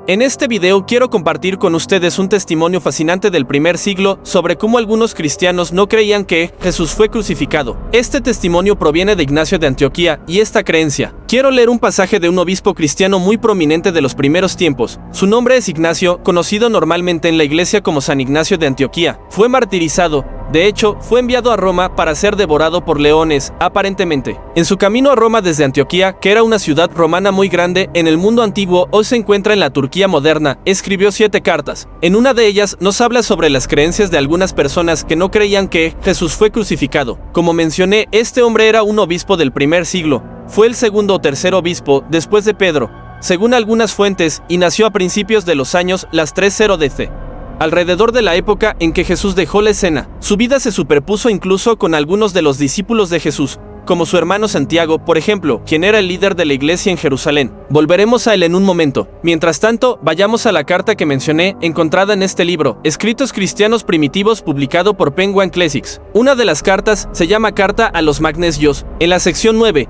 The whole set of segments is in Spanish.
En este video quiero compartir con ustedes un testimonio fascinante del primer siglo sobre cómo algunos cristianos no creían que Jesús fue crucificado. Este testimonio proviene de Ignacio de Antioquía y esta creencia. Quiero leer un pasaje de un obispo cristiano muy prominente de los primeros tiempos. Su nombre es Ignacio, conocido normalmente en la iglesia como San Ignacio de Antioquía. Fue martirizado. De hecho, fue enviado a Roma para ser devorado por leones, aparentemente. En su camino a Roma desde Antioquía, que era una ciudad romana muy grande en el mundo antiguo, hoy se encuentra en la Turquía moderna, escribió 7 cartas. En una de ellas nos habla sobre las creencias de algunas personas que no creían que Jesús fue crucificado. Como mencioné, este hombre era un obispo del primer siglo. Fue el segundo o tercer obispo después de Pedro, según algunas fuentes, y nació a principios de los años 30 DC. Alrededor de la época en que Jesús dejó la escena, su vida se superpuso incluso con algunos de los discípulos de Jesús, como su hermano Santiago, por ejemplo, quien era el líder de la iglesia en Jerusalén. Volveremos a él en un momento. Mientras tanto, vayamos a la carta que mencioné, encontrada en este libro, Escritos Cristianos Primitivos, publicado por Penguin Classics. Una de las cartas se llama Carta a los Magnesios. En la sección 9,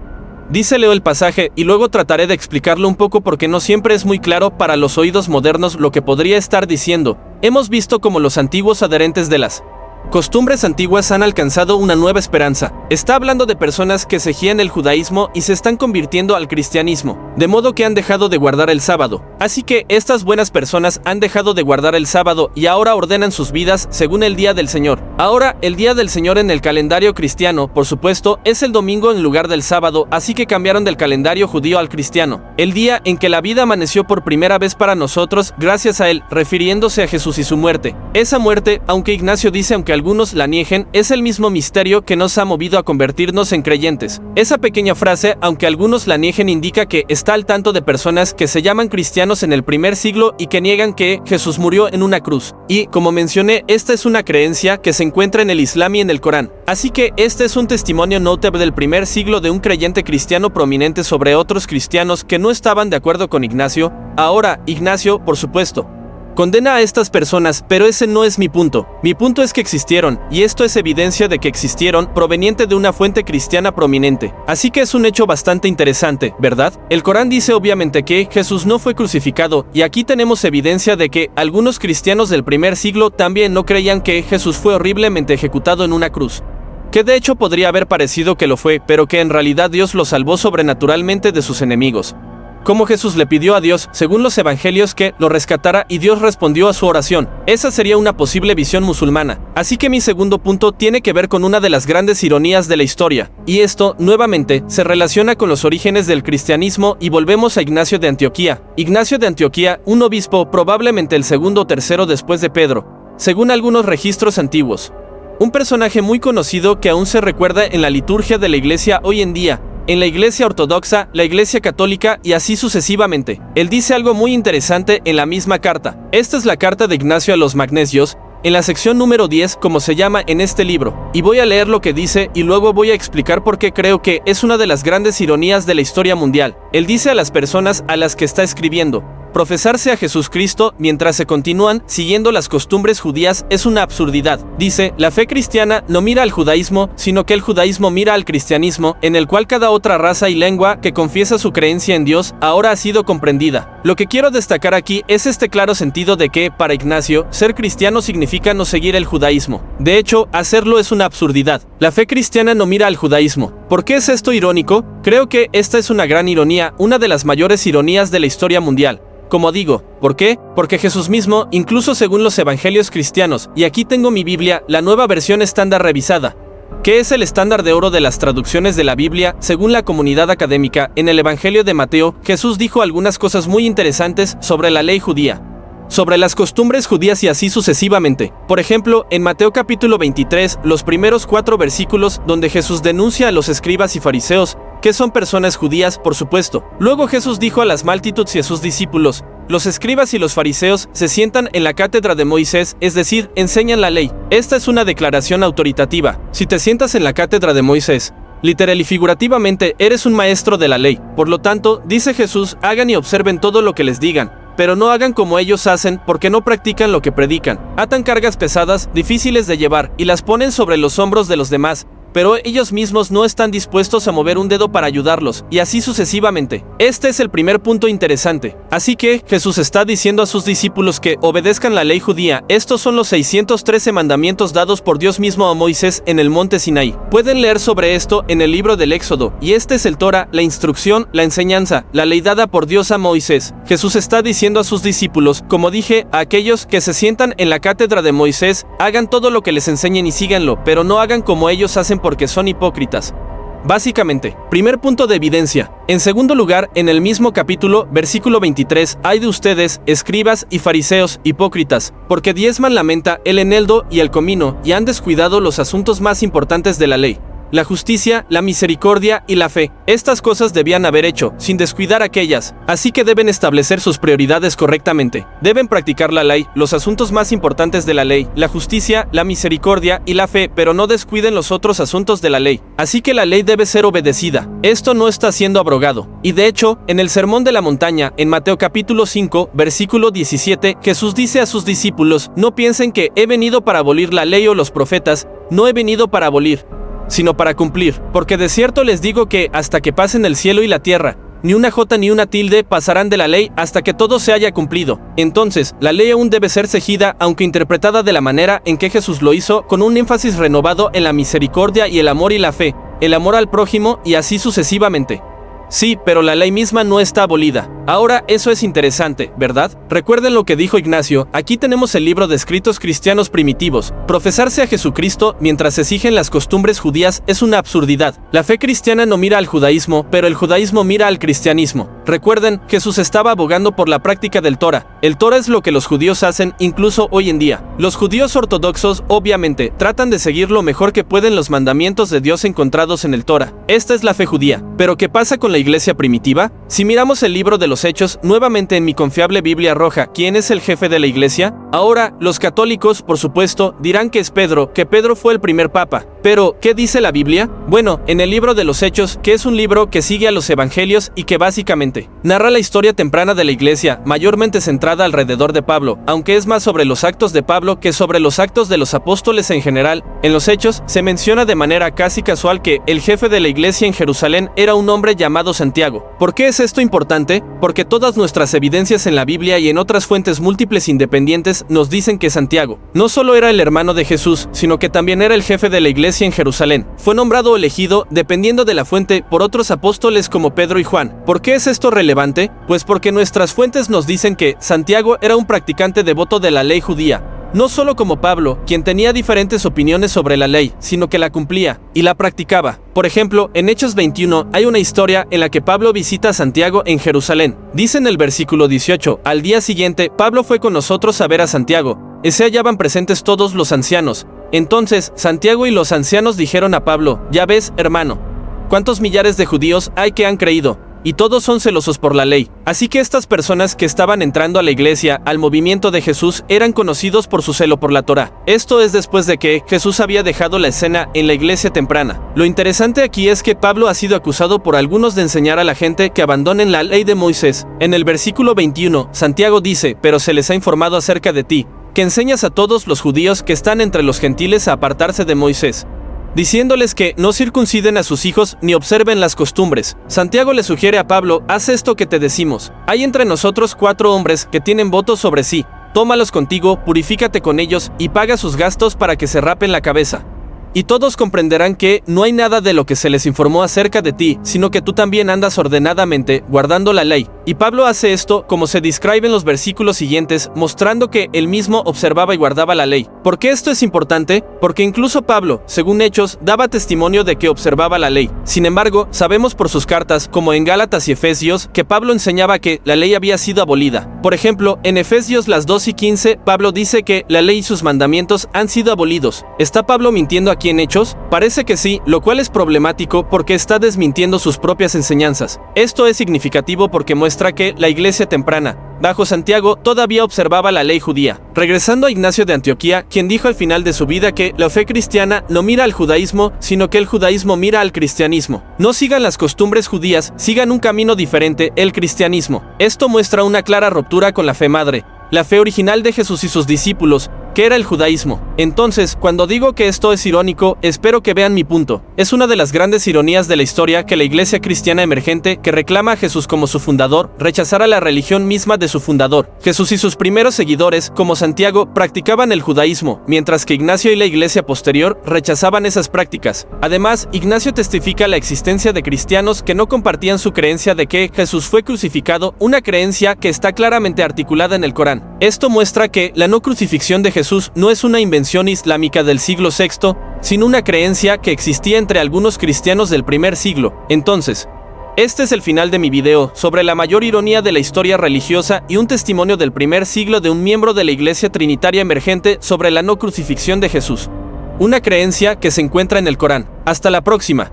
leo el pasaje y luego trataré de explicarlo un poco porque no siempre es muy claro para los oídos modernos lo que podría estar diciendo. Hemos visto cómo los antiguos adherentes de las costumbres antiguas han alcanzado una nueva esperanza. Está hablando de personas que seguían el judaísmo y se están convirtiendo al cristianismo, de modo que han dejado de guardar el sábado. Así que estas buenas personas han dejado de guardar el sábado y ahora ordenan sus vidas según el día del Señor. Ahora, el día del Señor en el calendario cristiano, por supuesto, es el domingo en lugar del sábado, así que cambiaron del calendario judío al cristiano. El día en que la vida amaneció por primera vez para nosotros, gracias a él, refiriéndose a Jesús y su muerte. Esa muerte, aunque Ignacio dice aunque algunos la nieguen, es el mismo misterio que nos ha movido a convertirnos en creyentes. Esa pequeña frase, aunque algunos la nieguen, indica que está al tanto de personas que se llaman cristianos en el primer siglo y que niegan que Jesús murió en una cruz. Y, como mencioné, esta es una creencia que se encuentra en el Islam y en el Corán. Así que este es un testimonio notable del primer siglo de un creyente cristiano prominente sobre otros cristianos que no estaban de acuerdo con Ignacio. Ahora, Ignacio, por supuesto, condena a estas personas, pero ese no es mi punto. Mi punto es que existieron, y esto es evidencia de que existieron, proveniente de una fuente cristiana prominente. Así que es un hecho bastante interesante, ¿verdad? El Corán dice obviamente que Jesús no fue crucificado, y aquí tenemos evidencia de que algunos cristianos del primer siglo también no creían que Jesús fue horriblemente ejecutado en una cruz. Que de hecho podría haber parecido que lo fue, pero que en realidad Dios lo salvó sobrenaturalmente de sus enemigos. Como Jesús le pidió a Dios, según los evangelios, que lo rescatara y Dios respondió a su oración. Esa sería una posible visión musulmana. Así que mi segundo punto tiene que ver con una de las grandes ironías de la historia. Y esto, nuevamente, se relaciona con los orígenes del cristianismo y volvemos a Ignacio de Antioquía. Ignacio de Antioquía, un obispo probablemente el segundo o tercero después de Pedro, según algunos registros antiguos. Un personaje muy conocido que aún se recuerda en la liturgia de la iglesia hoy en día, en la iglesia ortodoxa, la iglesia católica y así sucesivamente. Él dice algo muy interesante en la misma carta. Esta es la carta de Ignacio a los Magnesios, en la sección número 10, como se llama en este libro. Y voy a leer lo que dice y luego voy a explicar por qué creo que es una de las grandes ironías de la historia mundial. Él dice a las personas a las que está escribiendo: profesarse a Jesucristo mientras se continúan siguiendo las costumbres judías es una absurdidad. Dice, la fe cristiana no mira al judaísmo, sino que el judaísmo mira al cristianismo, en el cual cada otra raza y lengua que confiesa su creencia en Dios ahora ha sido comprendida. Lo que quiero destacar aquí es este claro sentido de que, para Ignacio, ser cristiano significa no seguir el judaísmo. De hecho, hacerlo es una absurdidad. La fe cristiana no mira al judaísmo. ¿Por qué es esto irónico? Creo que esta es una gran ironía, una de las mayores ironías de la historia mundial. Como digo, ¿por qué? Porque Jesús mismo, incluso según los evangelios cristianos, y aquí tengo mi Biblia, la nueva versión estándar revisada, que es el estándar de oro de las traducciones de la Biblia, según la comunidad académica, en el Evangelio de Mateo, Jesús dijo algunas cosas muy interesantes sobre la ley judía, sobre las costumbres judías y así sucesivamente. Por ejemplo, en Mateo capítulo 23, los primeros 4 versículos, donde Jesús denuncia a los escribas y fariseos, que son personas judías, por supuesto. Luego Jesús dijo a las multitudes y a sus discípulos: los escribas y los fariseos se sientan en la cátedra de Moisés, es decir, enseñan la ley. Esta es una declaración autoritativa. Si te sientas en la cátedra de Moisés, literal y figurativamente, eres un maestro de la ley. Por lo tanto, dice Jesús, hagan y observen todo lo que les digan, pero no hagan como ellos hacen, porque no practican lo que predican. Atan cargas pesadas, difíciles de llevar, y las ponen sobre los hombros de los demás, pero ellos mismos no están dispuestos a mover un dedo para ayudarlos, y así sucesivamente. Este es el primer punto interesante. Así que Jesús está diciendo a sus discípulos que obedezcan la ley judía. Estos son los 613 mandamientos dados por Dios mismo a Moisés en el monte Sinaí. Pueden leer sobre esto en el libro del Éxodo, y este es el Torah, la instrucción, la enseñanza, la ley dada por Dios a Moisés. Jesús está diciendo a sus discípulos, como dije, a aquellos que se sientan en la cátedra de Moisés, hagan todo lo que les enseñen y síganlo, pero no hagan como ellos hacen porque son hipócritas. Básicamente, primer punto de evidencia. En segundo lugar, en el mismo capítulo, versículo 23, hay de ustedes, escribas y fariseos, hipócritas, porque diezman la menta, el eneldo y el comino, y han descuidado los asuntos más importantes de la ley: la justicia, la misericordia y la fe. Estas cosas debían haber hecho, sin descuidar aquellas, así que deben establecer sus prioridades correctamente. Deben practicar la ley, los asuntos más importantes de la ley, la justicia, la misericordia y la fe, pero no descuiden los otros asuntos de la ley. Así que la ley debe ser obedecida. Esto no está siendo abrogado. Y de hecho, en el Sermón de la Montaña, en Mateo capítulo 5, versículo 17, Jesús dice a sus discípulos, no piensen que he venido para abolir la ley o los profetas, no he venido para abolir, sino para cumplir, porque de cierto les digo que hasta que pasen el cielo y la tierra, ni una jota ni una tilde pasarán de la ley hasta que todo se haya cumplido. Entonces, la ley aún debe ser seguida, aunque interpretada de la manera en que Jesús lo hizo, con un énfasis renovado en la misericordia y el amor y la fe, el amor al prójimo y así sucesivamente. Sí, pero la ley misma no está abolida. Ahora, eso es interesante, ¿verdad? Recuerden lo que dijo Ignacio, aquí tenemos el libro de escritos cristianos primitivos. Profesarse a Jesucristo mientras se exigen las costumbres judías es una absurdidad. La fe cristiana no mira al judaísmo, pero el judaísmo mira al cristianismo. Recuerden, Jesús estaba abogando por la práctica del Torah. El Torah es lo que los judíos hacen, incluso hoy en día. Los judíos ortodoxos, obviamente, tratan de seguir lo mejor que pueden los mandamientos de Dios encontrados en el Torah. Esta es la fe judía. Pero ¿qué pasa con la iglesia primitiva? Si miramos el libro de los Hechos, nuevamente en mi confiable Biblia roja, ¿quién es el jefe de la iglesia? Ahora, los católicos, por supuesto, dirán que es Pedro, que Pedro fue el primer papa. Pero, ¿qué dice la Biblia? Bueno, en el libro de los Hechos, que es un libro que sigue a los evangelios y que básicamente narra la historia temprana de la iglesia, mayormente centrada alrededor de Pablo, aunque es más sobre los actos de Pablo que sobre los actos de los apóstoles en general. En los Hechos, se menciona de manera casi casual que el jefe de la iglesia en Jerusalén era un hombre llamado Santiago. ¿Por qué es esto importante? Porque todas nuestras evidencias en la Biblia y en otras fuentes múltiples independientes nos dicen que Santiago no solo era el hermano de Jesús, sino que también era el jefe de la iglesia en Jerusalén. Fue nombrado o elegido, dependiendo de la fuente, por otros apóstoles como Pedro y Juan. ¿Por qué es esto relevante? Pues porque nuestras fuentes nos dicen que Santiago era un practicante devoto de la ley judía. No solo como Pablo, quien tenía diferentes opiniones sobre la ley, sino que la cumplía y la practicaba. Por ejemplo, en Hechos 21 hay una historia en la que Pablo visita a Santiago en Jerusalén. Dice en el versículo 18, al día siguiente, Pablo fue con nosotros a ver a Santiago. Se hallaban presentes todos los ancianos. Entonces, Santiago y los ancianos dijeron a Pablo, ya ves, hermano, ¿cuántos millares de judíos hay que han creído? Y todos son celosos por la ley. Así que estas personas que estaban entrando a la iglesia, al movimiento de Jesús, eran conocidos por su celo por la Torá. Esto es después de que Jesús había dejado la escena en la iglesia temprana. Lo interesante aquí es que Pablo ha sido acusado por algunos de enseñar a la gente que abandonen la ley de Moisés. En el versículo 21, Santiago dice, pero se les ha informado acerca de ti, que enseñas a todos los judíos que están entre los gentiles a apartarse de Moisés, diciéndoles que no circunciden a sus hijos ni observen las costumbres. Santiago le sugiere a Pablo, haz esto que te decimos. Hay entre nosotros 4 hombres que tienen votos sobre sí. Tómalos contigo, purifícate con ellos y paga sus gastos para que se rapen la cabeza. Y todos comprenderán que no hay nada de lo que se les informó acerca de ti, sino que tú también andas ordenadamente, guardando la ley. Y Pablo hace esto, como se describe en los versículos siguientes, mostrando que él mismo observaba y guardaba la ley. ¿Por qué esto es importante? Porque incluso Pablo, según Hechos, daba testimonio de que observaba la ley. Sin embargo, sabemos por sus cartas, como en Gálatas y Efesios, que Pablo enseñaba que la ley había sido abolida. Por ejemplo, en Efesios las 2 y 15, Pablo dice que la ley y sus mandamientos han sido abolidos. ¿Está Pablo mintiendo aquí en Hechos? Parece que sí, lo cual es problemático porque está desmintiendo sus propias enseñanzas. Esto es significativo porque muestra que la iglesia temprana, bajo Santiago, todavía observaba la ley judía. Regresando a Ignacio de Antioquía, quien dijo al final de su vida que la fe cristiana no mira al judaísmo, sino que el judaísmo mira al cristianismo. No sigan las costumbres judías, sigan un camino diferente, el cristianismo. Esto muestra una clara ruptura con la fe madre, la fe original de Jesús y sus discípulos, ¿Qué era el judaísmo? Entonces, cuando digo que esto es irónico, espero que vean mi punto. Es una de las grandes ironías de la historia que la iglesia cristiana emergente, que reclama a Jesús como su fundador, rechazara la religión misma de su fundador. Jesús y sus primeros seguidores, como Santiago, practicaban el judaísmo, mientras que Ignacio y la iglesia posterior rechazaban esas prácticas. Además, Ignacio testifica la existencia de cristianos que no compartían su creencia de que Jesús fue crucificado, una creencia que está claramente articulada en el Corán. Esto muestra que la no crucifixión de Jesús no es una invención islámica del siglo VI, sino una creencia que existía entre algunos cristianos del primer siglo. Entonces, este es el final de mi video sobre la mayor ironía de la historia religiosa y un testimonio del primer siglo de un miembro de la iglesia trinitaria emergente sobre la no crucifixión de Jesús. Una creencia que se encuentra en el Corán. Hasta la próxima.